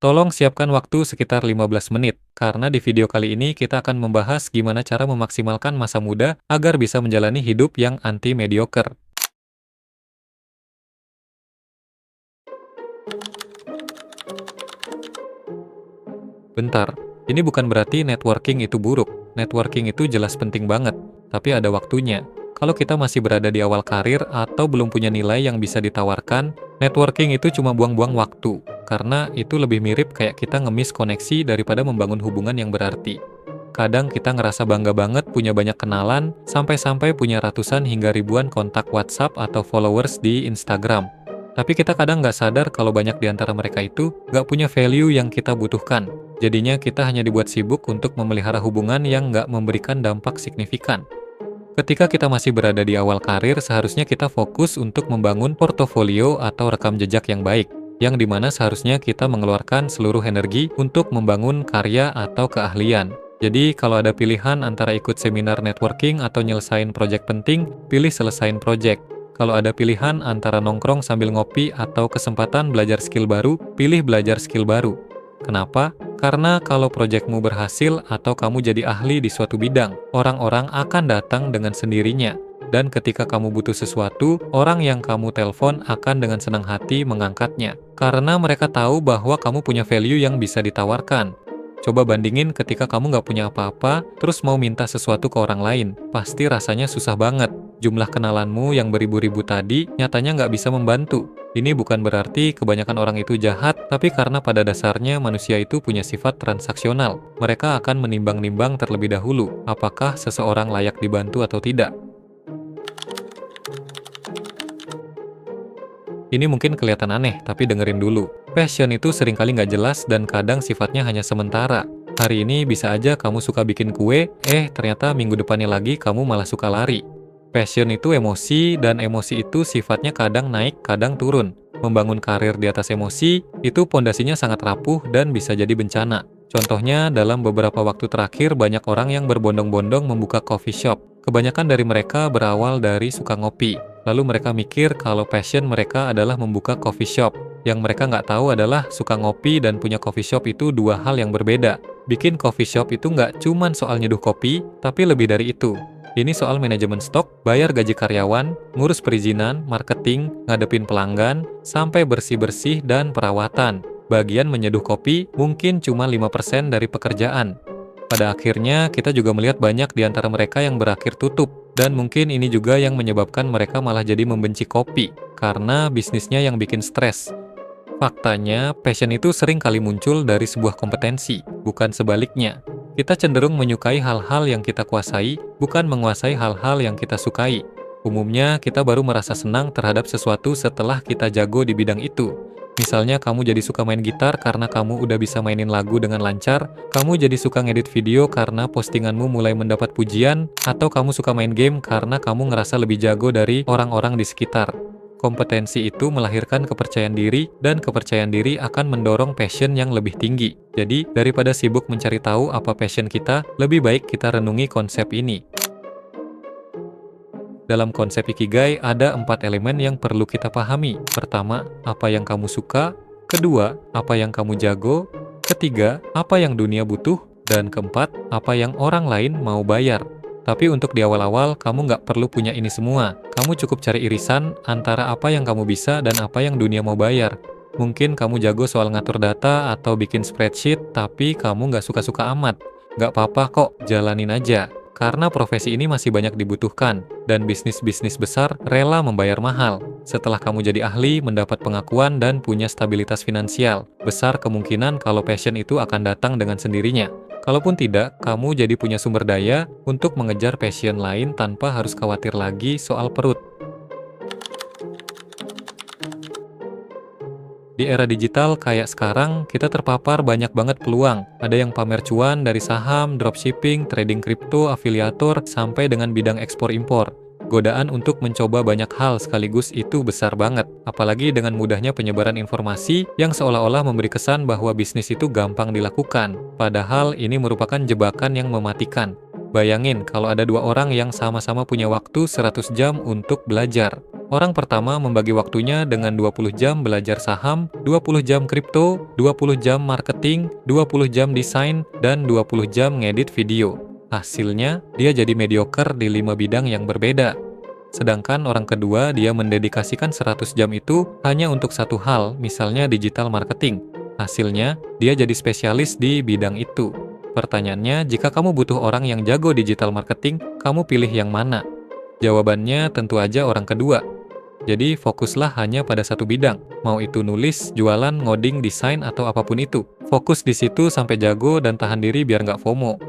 Tolong siapkan waktu sekitar 15 menit, karena di video kali ini kita akan membahas gimana cara memaksimalkan masa muda agar bisa menjalani hidup yang anti-mediocre. Bentar, ini bukan berarti networking itu buruk. Networking itu jelas penting banget, tapi ada waktunya. Kalau kita masih berada di awal karir atau belum punya nilai yang bisa ditawarkan, networking itu cuma buang-buang waktu, karena itu lebih mirip kayak kita ngemis koneksi daripada membangun hubungan yang berarti. Kadang kita ngerasa bangga banget punya banyak kenalan, sampai-sampai punya ratusan hingga ribuan kontak WhatsApp atau followers di Instagram. Tapi kita kadang nggak sadar kalau banyak di antara mereka itu nggak punya value yang kita butuhkan. Jadinya kita hanya dibuat sibuk untuk memelihara hubungan yang nggak memberikan dampak signifikan. Ketika kita masih berada di awal karir, seharusnya kita fokus untuk membangun portofolio atau rekam jejak yang baik, yang dimana seharusnya kita mengeluarkan seluruh energi untuk membangun karya atau keahlian. Jadi, kalau ada pilihan antara ikut seminar networking atau nyelesain proyek penting, pilih selesain proyek. Kalau ada pilihan antara nongkrong sambil ngopi atau kesempatan belajar skill baru, pilih belajar skill baru. Kenapa? Karena kalau proyekmu berhasil atau kamu jadi ahli di suatu bidang, orang-orang akan datang dengan sendirinya. Dan ketika kamu butuh sesuatu, orang yang kamu telepon akan dengan senang hati mengangkatnya. Karena mereka tahu bahwa kamu punya value yang bisa ditawarkan. Coba bandingin ketika kamu nggak punya apa-apa, terus mau minta sesuatu ke orang lain. Pasti rasanya susah banget. Jumlah kenalanmu yang beribu-ribu tadi nyatanya nggak bisa membantu. Ini bukan berarti kebanyakan orang itu jahat, tapi karena pada dasarnya manusia itu punya sifat transaksional. Mereka akan menimbang-nimbang terlebih dahulu, apakah seseorang layak dibantu atau tidak. Ini mungkin kelihatan aneh, tapi dengerin dulu. Passion itu seringkali nggak jelas dan kadang sifatnya hanya sementara. Hari ini bisa aja kamu suka bikin kue, ternyata minggu depannya lagi kamu malah suka lari. Passion itu emosi, dan emosi itu sifatnya kadang naik, kadang turun. Membangun karir di atas emosi, itu pondasinya sangat rapuh dan bisa jadi bencana. Contohnya, dalam beberapa waktu terakhir banyak orang yang berbondong-bondong membuka coffee shop. Kebanyakan dari mereka berawal dari suka ngopi. Lalu mereka mikir kalau passion mereka adalah membuka coffee shop. Yang mereka nggak tahu adalah suka ngopi dan punya coffee shop itu dua hal yang berbeda. Bikin coffee shop itu nggak cuman soal nyeduh kopi, tapi lebih dari itu. Ini soal manajemen stok, bayar gaji karyawan, ngurus perizinan, marketing, ngadepin pelanggan, sampai bersih-bersih dan perawatan. Bagian menyeduh kopi mungkin cuma 5% dari pekerjaan. Pada akhirnya, kita juga melihat banyak di antara mereka yang berakhir tutup. Dan mungkin ini juga yang menyebabkan mereka malah jadi membenci kopi, karena bisnisnya yang bikin stres. Faktanya, passion itu sering kali muncul dari sebuah kompetensi, bukan sebaliknya. Kita cenderung menyukai hal-hal yang kita kuasai, bukan menguasai hal-hal yang kita sukai. Umumnya, kita baru merasa senang terhadap sesuatu setelah kita jago di bidang itu. Misalnya kamu jadi suka main gitar karena kamu udah bisa mainin lagu dengan lancar, kamu jadi suka ngedit video karena postinganmu mulai mendapat pujian, atau kamu suka main game karena kamu ngerasa lebih jago dari orang-orang di sekitar. Kompetensi itu melahirkan kepercayaan diri, dan kepercayaan diri akan mendorong passion yang lebih tinggi. Jadi, daripada sibuk mencari tahu apa passion kita, lebih baik kita renungi konsep ini. Dalam konsep Ikigai, ada 4 elemen yang perlu kita pahami. Pertama, apa yang kamu suka. Kedua, apa yang kamu jago. Ketiga, apa yang dunia butuh. Dan keempat, apa yang orang lain mau bayar. Tapi untuk di awal-awal, kamu nggak perlu punya ini semua. Kamu cukup cari irisan antara apa yang kamu bisa dan apa yang dunia mau bayar. Mungkin kamu jago soal ngatur data atau bikin spreadsheet, tapi kamu nggak suka-suka amat. Nggak apa-apa kok, jalanin aja. Karena profesi ini masih banyak dibutuhkan, dan bisnis-bisnis besar rela membayar mahal. Setelah kamu jadi ahli, mendapat pengakuan, dan punya stabilitas finansial, besar kemungkinan kalau passion itu akan datang dengan sendirinya. Kalaupun tidak, kamu jadi punya sumber daya untuk mengejar passion lain tanpa harus khawatir lagi soal perut. Di era digital kayak sekarang, kita terpapar banyak banget peluang. Ada yang pamer cuan dari saham, dropshipping, trading kripto, afiliator, sampai dengan bidang ekspor-impor. Godaan untuk mencoba banyak hal sekaligus itu besar banget. Apalagi dengan mudahnya penyebaran informasi yang seolah-olah memberi kesan bahwa bisnis itu gampang dilakukan. Padahal ini merupakan jebakan yang mematikan. Bayangin kalau ada dua orang yang sama-sama punya waktu 100 jam untuk belajar. Orang pertama membagi waktunya dengan 20 jam belajar saham, 20 jam kripto, 20 jam marketing, 20 jam desain, dan 20 jam ngedit video. Hasilnya, dia jadi mediocre di 5 bidang yang berbeda. Sedangkan orang kedua, dia mendedikasikan 100 jam itu hanya untuk satu hal, misalnya digital marketing. Hasilnya, dia jadi spesialis di bidang itu. Pertanyaannya, jika kamu butuh orang yang jago digital marketing, kamu pilih yang mana? Jawabannya tentu aja orang kedua. Jadi fokuslah hanya pada satu bidang, mau itu nulis, jualan, ngoding, desain, atau apapun itu. Fokus di situ sampai jago dan tahan diri biar nggak FOMO.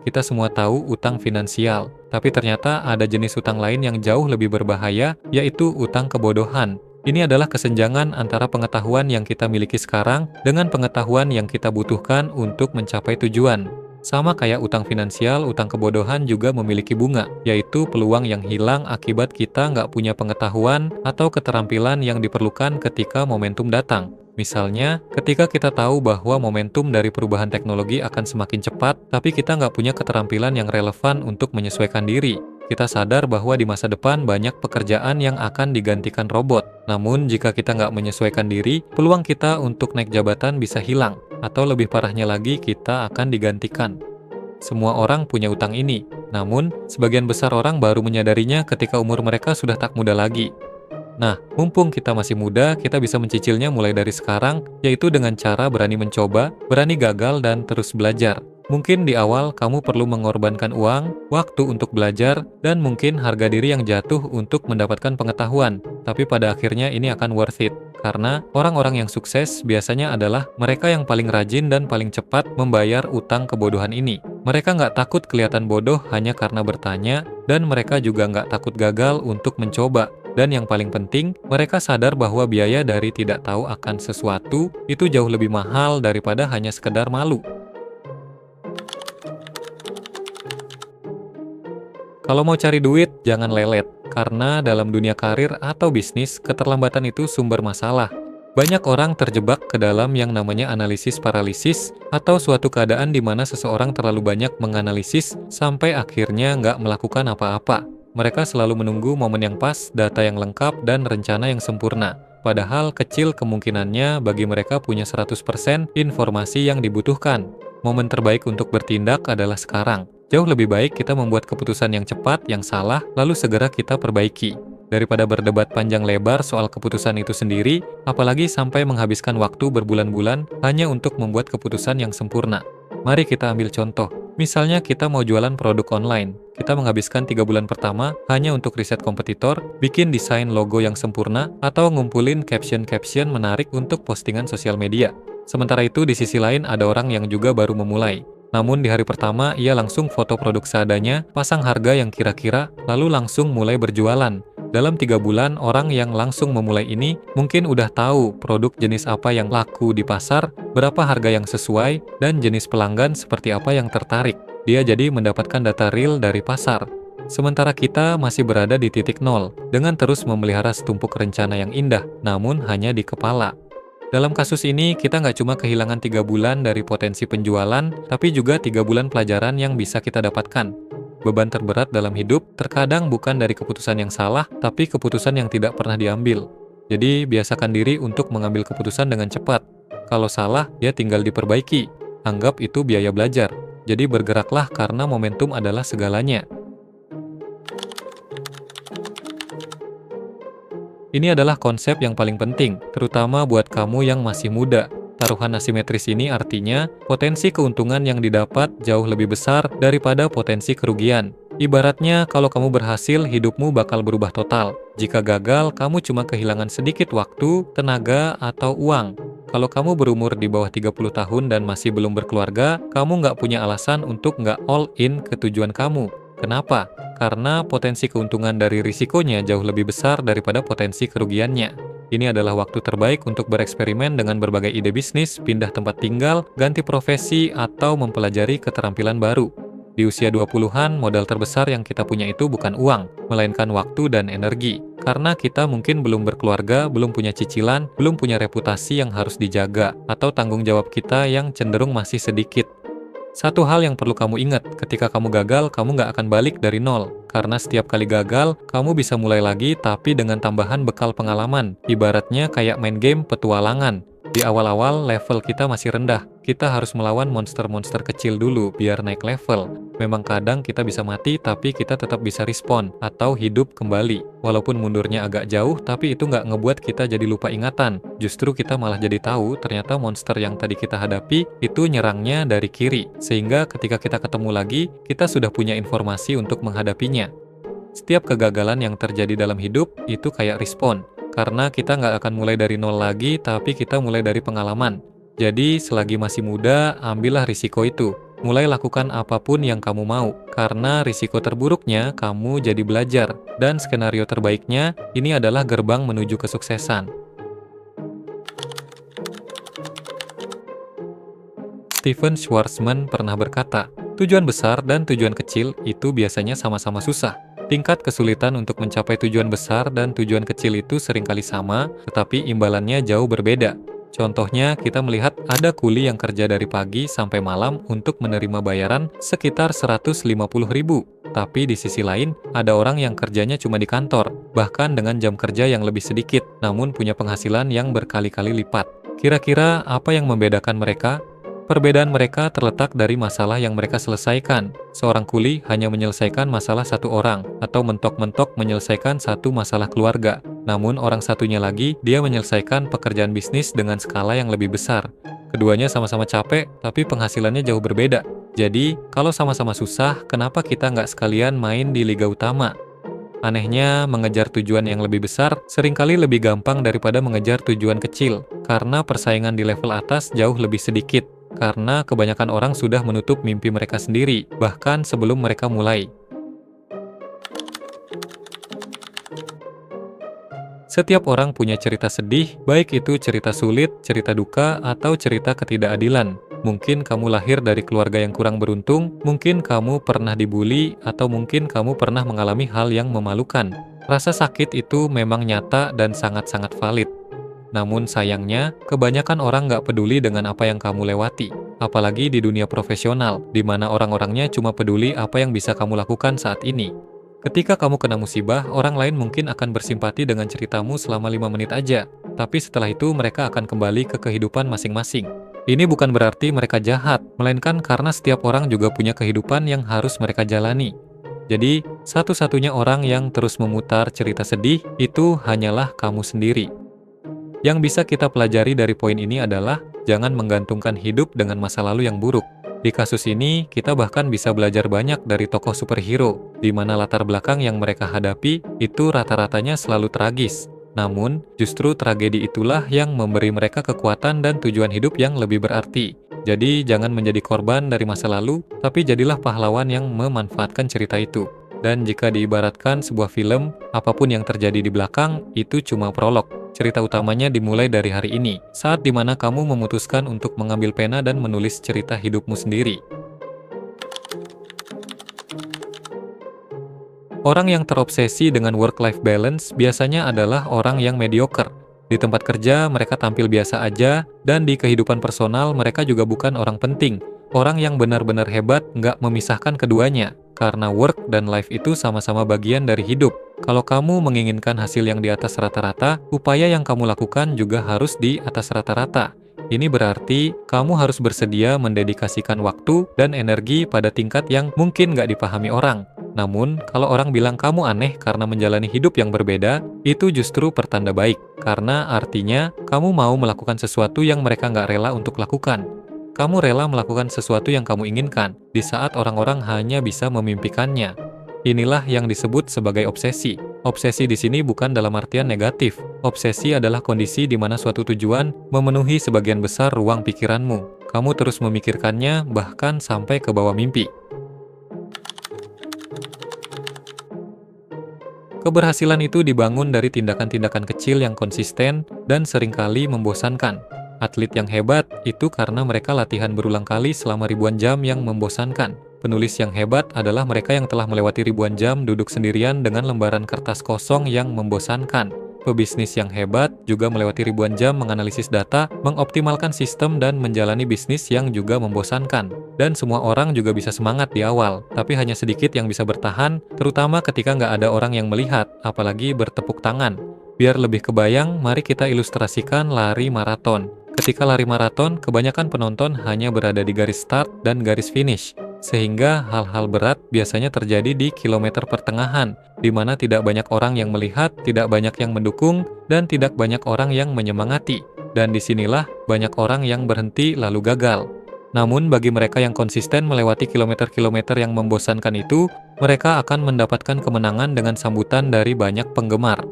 Kita semua tahu utang finansial, tapi ternyata ada jenis utang lain yang jauh lebih berbahaya, yaitu utang kebodohan. Ini adalah kesenjangan antara pengetahuan yang kita miliki sekarang dengan pengetahuan yang kita butuhkan untuk mencapai tujuan. Sama kayak utang finansial, utang kebodohan juga memiliki bunga, yaitu peluang yang hilang akibat kita nggak punya pengetahuan atau keterampilan yang diperlukan ketika momentum datang. Misalnya, ketika kita tahu bahwa momentum dari perubahan teknologi akan semakin cepat, tapi kita nggak punya keterampilan yang relevan untuk menyesuaikan diri. Kita sadar bahwa di masa depan banyak pekerjaan yang akan digantikan robot. Namun, jika kita nggak menyesuaikan diri, peluang kita untuk naik jabatan bisa hilang. Atau lebih parahnya lagi, kita akan digantikan. Semua orang punya utang ini. Namun, sebagian besar orang baru menyadarinya ketika umur mereka sudah tak muda lagi. Nah, mumpung kita masih muda, kita bisa mencicilnya mulai dari sekarang, yaitu dengan cara berani mencoba, berani gagal, dan terus belajar. Mungkin di awal kamu perlu mengorbankan uang, waktu untuk belajar, dan mungkin harga diri yang jatuh untuk mendapatkan pengetahuan. Tapi pada akhirnya ini akan worth it. Karena orang-orang yang sukses biasanya adalah mereka yang paling rajin dan paling cepat membayar utang kebodohan ini. Mereka nggak takut kelihatan bodoh hanya karena bertanya, dan mereka juga nggak takut gagal untuk mencoba. Dan yang paling penting, mereka sadar bahwa biaya dari tidak tahu akan sesuatu itu jauh lebih mahal daripada hanya sekedar malu. Kalau mau cari duit, jangan lelet. Karena dalam dunia karir atau bisnis, keterlambatan itu sumber masalah. Banyak orang terjebak ke dalam yang namanya analisis paralisis atau suatu keadaan di mana seseorang terlalu banyak menganalisis sampai akhirnya nggak melakukan apa-apa. Mereka selalu menunggu momen yang pas, data yang lengkap, dan rencana yang sempurna. Padahal kecil kemungkinannya bagi mereka punya 100% informasi yang dibutuhkan. Momen terbaik untuk bertindak adalah sekarang. Jauh lebih baik kita membuat keputusan yang cepat, yang salah, lalu segera kita perbaiki. Daripada berdebat panjang lebar soal keputusan itu sendiri, apalagi sampai menghabiskan waktu berbulan-bulan hanya untuk membuat keputusan yang sempurna. Mari kita ambil contoh. Misalnya kita mau jualan produk online. Kita menghabiskan 3 bulan pertama hanya untuk riset kompetitor, bikin desain logo yang sempurna, atau ngumpulin caption-caption menarik untuk postingan sosial media. Sementara itu di sisi lain ada orang yang juga baru memulai. Namun di hari pertama ia langsung foto produk seadanya, pasang harga yang kira-kira, lalu langsung mulai berjualan. Dalam 3 bulan, orang yang langsung memulai ini mungkin udah tahu produk jenis apa yang laku di pasar, berapa harga yang sesuai, dan jenis pelanggan seperti apa yang tertarik. Dia jadi mendapatkan data real dari pasar. Sementara kita masih berada di titik nol, dengan terus memelihara setumpuk rencana yang indah, namun hanya di kepala. Dalam kasus ini, kita nggak cuma kehilangan 3 bulan dari potensi penjualan, tapi juga 3 bulan pelajaran yang bisa kita dapatkan. Beban terberat dalam hidup terkadang bukan dari keputusan yang salah, tapi keputusan yang tidak pernah diambil. Jadi, biasakan diri untuk mengambil keputusan dengan cepat. Kalau salah, ya tinggal diperbaiki. Anggap itu biaya belajar. Jadi, bergeraklah karena momentum adalah segalanya. Ini adalah konsep yang paling penting, terutama buat kamu yang masih muda. Taruhan asimetris ini artinya potensi keuntungan yang didapat jauh lebih besar daripada potensi kerugian. Ibaratnya kalau kamu berhasil, hidupmu bakal berubah total. Jika gagal, kamu cuma kehilangan sedikit waktu, tenaga, atau uang. Kalau kamu berumur di bawah 30 tahun dan masih belum berkeluarga, kamu nggak punya alasan untuk nggak all in ke tujuan kamu. Kenapa? Karena potensi keuntungan dari risikonya jauh lebih besar daripada potensi kerugiannya. Ini adalah waktu terbaik untuk bereksperimen dengan berbagai ide bisnis, pindah tempat tinggal, ganti profesi, atau mempelajari keterampilan baru. Di usia 20-an, modal terbesar yang kita punya itu bukan uang, melainkan waktu dan energi. Karena kita mungkin belum berkeluarga, belum punya cicilan, belum punya reputasi yang harus dijaga, atau tanggung jawab kita yang cenderung masih sedikit. Satu hal yang perlu kamu ingat, ketika kamu gagal, kamu nggak akan balik dari nol. Karena setiap kali gagal, kamu bisa mulai lagi tapi dengan tambahan bekal pengalaman. Ibaratnya kayak main game petualangan. Di awal-awal, level kita masih rendah. Kita harus melawan monster-monster kecil dulu biar naik level. Memang kadang kita bisa mati, tapi kita tetap bisa respawn atau hidup kembali. Walaupun mundurnya agak jauh, tapi itu nggak ngebuat kita jadi lupa ingatan. Justru kita malah jadi tahu ternyata monster yang tadi kita hadapi itu nyerangnya dari kiri. Sehingga ketika kita ketemu lagi, kita sudah punya informasi untuk menghadapinya. Setiap kegagalan yang terjadi dalam hidup itu kayak respawn. Karena kita nggak akan mulai dari nol lagi, tapi kita mulai dari pengalaman. Jadi, selagi masih muda, ambillah risiko itu. Mulai lakukan apapun yang kamu mau, karena risiko terburuknya kamu jadi belajar. Dan skenario terbaiknya, ini adalah gerbang menuju kesuksesan. Steven Schwarzman pernah berkata, tujuan besar dan tujuan kecil itu biasanya sama-sama susah. Tingkat kesulitan untuk mencapai tujuan besar dan tujuan kecil itu seringkali sama, tetapi imbalannya jauh berbeda. Contohnya, kita melihat ada kuli yang kerja dari pagi sampai malam untuk menerima bayaran sekitar 150.000. Tapi di sisi lain, ada orang yang kerjanya cuma di kantor, bahkan dengan jam kerja yang lebih sedikit, namun punya penghasilan yang berkali-kali lipat. Kira-kira apa yang membedakan mereka? Perbedaan mereka terletak dari masalah yang mereka selesaikan. Seorang kuli hanya menyelesaikan masalah satu orang, atau mentok-mentok menyelesaikan satu masalah keluarga. Namun orang satunya lagi, dia menyelesaikan pekerjaan bisnis dengan skala yang lebih besar. Keduanya sama-sama capek, tapi penghasilannya jauh berbeda. Jadi, kalau sama-sama susah, kenapa kita nggak sekalian main di liga utama? Anehnya, mengejar tujuan yang lebih besar seringkali lebih gampang daripada mengejar tujuan kecil, karena persaingan di level atas jauh lebih sedikit. Karena kebanyakan orang sudah menutup mimpi mereka sendiri, bahkan sebelum mereka mulai. Setiap orang punya cerita sedih, baik itu cerita sulit, cerita duka, atau cerita ketidakadilan. Mungkin kamu lahir dari keluarga yang kurang beruntung, mungkin kamu pernah dibully, atau mungkin kamu pernah mengalami hal yang memalukan. Rasa sakit itu memang nyata dan sangat-sangat valid. Namun sayangnya, kebanyakan orang nggak peduli dengan apa yang kamu lewati. Apalagi di dunia profesional, di mana orang-orangnya cuma peduli apa yang bisa kamu lakukan saat ini. Ketika kamu kena musibah, orang lain mungkin akan bersimpati dengan ceritamu selama 5 menit aja. Tapi setelah itu mereka akan kembali ke kehidupan masing-masing. Ini bukan berarti mereka jahat, melainkan karena setiap orang juga punya kehidupan yang harus mereka jalani. Jadi, satu-satunya orang yang terus memutar cerita sedih, itu hanyalah kamu sendiri. Yang bisa kita pelajari dari poin ini adalah jangan menggantungkan hidup dengan masa lalu yang buruk. Di kasus ini, kita bahkan bisa belajar banyak dari tokoh superhero, di mana latar belakang yang mereka hadapi itu rata-ratanya selalu tragis. Namun, justru tragedi itulah yang memberi mereka kekuatan dan tujuan hidup yang lebih berarti. Jadi, jangan menjadi korban dari masa lalu, tapi jadilah pahlawan yang memanfaatkan cerita itu. Dan jika diibaratkan sebuah film, apapun yang terjadi di belakang, itu cuma prolog. Cerita utamanya dimulai dari hari ini, saat dimana kamu memutuskan untuk mengambil pena dan menulis cerita hidupmu sendiri. Orang yang terobsesi dengan work-life balance biasanya adalah orang yang mediocre. Di tempat kerja, mereka tampil biasa aja, dan di kehidupan personal, mereka juga bukan orang penting. Orang yang benar-benar hebat nggak memisahkan keduanya, karena work dan life itu sama-sama bagian dari hidup. Kalau kamu menginginkan hasil yang di atas rata-rata, upaya yang kamu lakukan juga harus di atas rata-rata. Ini berarti kamu harus bersedia mendedikasikan waktu dan energi pada tingkat yang mungkin nggak dipahami orang. Namun, kalau orang bilang kamu aneh karena menjalani hidup yang berbeda, itu justru pertanda baik, karena artinya kamu mau melakukan sesuatu yang mereka nggak rela untuk lakukan. Kamu rela melakukan sesuatu yang kamu inginkan, di saat orang-orang hanya bisa memimpikannya. Inilah yang disebut sebagai obsesi. Obsesi di sini bukan dalam artian negatif. Obsesi adalah kondisi di mana suatu tujuan memenuhi sebagian besar ruang pikiranmu. Kamu terus memikirkannya, bahkan sampai ke bawah mimpi. Keberhasilan itu dibangun dari tindakan-tindakan kecil yang konsisten dan seringkali membosankan. Atlet yang hebat itu karena mereka latihan berulang kali selama ribuan jam yang membosankan. Penulis yang hebat adalah mereka yang telah melewati ribuan jam duduk sendirian dengan lembaran kertas kosong yang membosankan. Pebisnis yang hebat juga melewati ribuan jam menganalisis data, mengoptimalkan sistem, dan menjalani bisnis yang juga membosankan. Dan semua orang juga bisa semangat di awal, tapi hanya sedikit yang bisa bertahan, terutama ketika nggak ada orang yang melihat, apalagi bertepuk tangan. Biar lebih kebayang, mari kita ilustrasikan lari maraton. Ketika lari maraton, kebanyakan penonton hanya berada di garis start dan garis finish. Sehingga hal-hal berat biasanya terjadi di kilometer pertengahan, di mana tidak banyak orang yang melihat, tidak banyak yang mendukung, dan tidak banyak orang yang menyemangati. Dan disinilah banyak orang yang berhenti lalu gagal. Namun bagi mereka yang konsisten melewati kilometer-kilometer yang membosankan itu, mereka akan mendapatkan kemenangan dengan sambutan dari banyak penggemar.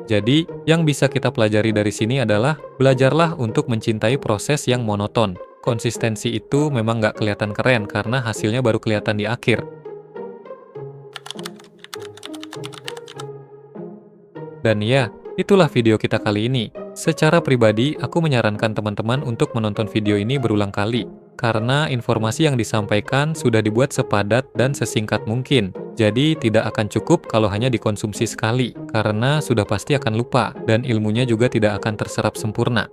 Jadi, yang bisa kita pelajari dari sini adalah, belajarlah untuk mencintai proses yang monoton. Konsistensi itu memang nggak kelihatan keren karena hasilnya baru kelihatan di akhir. Dan ya, itulah video kita kali ini. Secara pribadi, aku menyarankan teman-teman untuk menonton video ini berulang kali. Karena informasi yang disampaikan sudah dibuat sepadat dan sesingkat mungkin. Jadi tidak akan cukup kalau hanya dikonsumsi sekali, karena sudah pasti akan lupa, dan ilmunya juga tidak akan terserap sempurna.